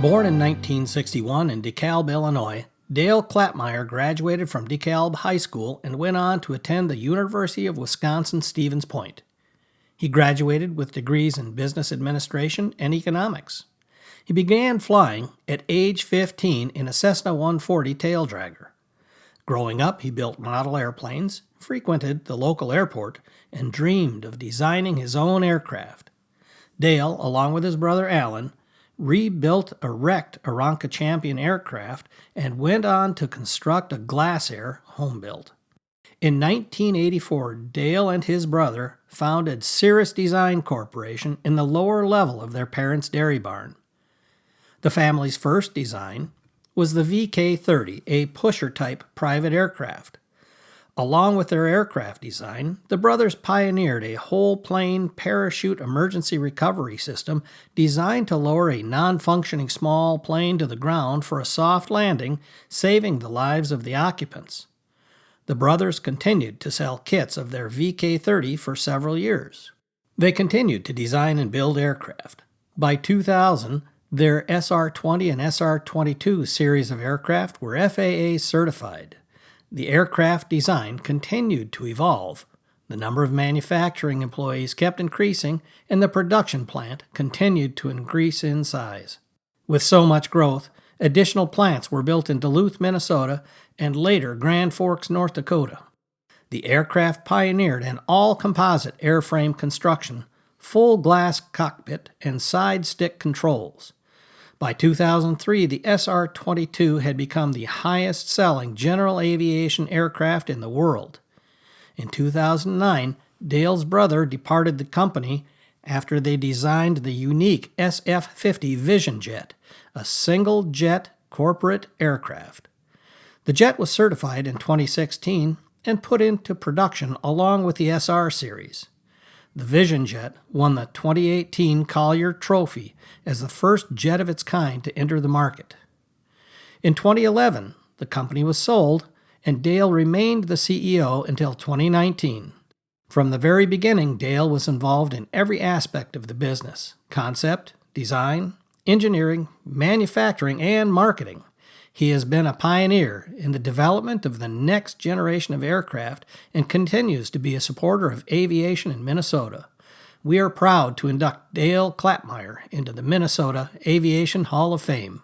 Born in 1961 in DeKalb, Illinois, Dale Klapmeier graduated from DeKalb High School and went on to attend the University of Wisconsin-Stevens Point. He graduated with degrees in business administration and economics. He began flying at age 15 in a Cessna 140 taildragger. Growing up, he built model airplanes, frequented the local airport, and dreamed of designing his own aircraft. Dale, along with his brother Alan, rebuilt a wrecked Aeronca Champion aircraft and went on to construct a Glasaire homebuilt. In 1984, Dale and his brother founded Cirrus Design Corporation in the lower level of their parents' dairy barn. The family's first design was the VK-30, a pusher-type private aircraft. Along with their aircraft design, the brothers pioneered a whole-plane parachute emergency recovery system designed to lower a non-functioning small plane to the ground for a soft landing, saving the lives of the occupants. The brothers continued to sell kits of their VK-30 for several years. They continued to design and build aircraft. By 2000, their SR-20 and SR-22 series of aircraft were FAA certified. The aircraft design continued to evolve. The number of manufacturing employees kept increasing, and the production plant continued to increase in size. With so much growth, additional plants were built in Duluth, Minnesota, and later Grand Forks, North Dakota. The aircraft pioneered an all-composite airframe construction, full glass cockpit, and side stick controls. By 2003, the SR-22 had become the highest-selling general aviation aircraft in the world. In 2009, Dale's brother departed the company after they designed the unique SF-50 Vision Jet, a single-jet corporate aircraft. The jet was certified in 2016 and put into production along with the SR series. The Vision Jet won the 2018 Collier Trophy as the first jet of its kind to enter the market. In 2011, the company was sold, and Dale remained the CEO until 2019. From the very beginning, Dale was involved in every aspect of the business: concept, design, engineering, manufacturing, and marketing. He has been a pioneer in the development of the next generation of aircraft and continues to be a supporter of aviation in Minnesota. We are proud to induct Dale Klapmeier into the Minnesota Aviation Hall of Fame.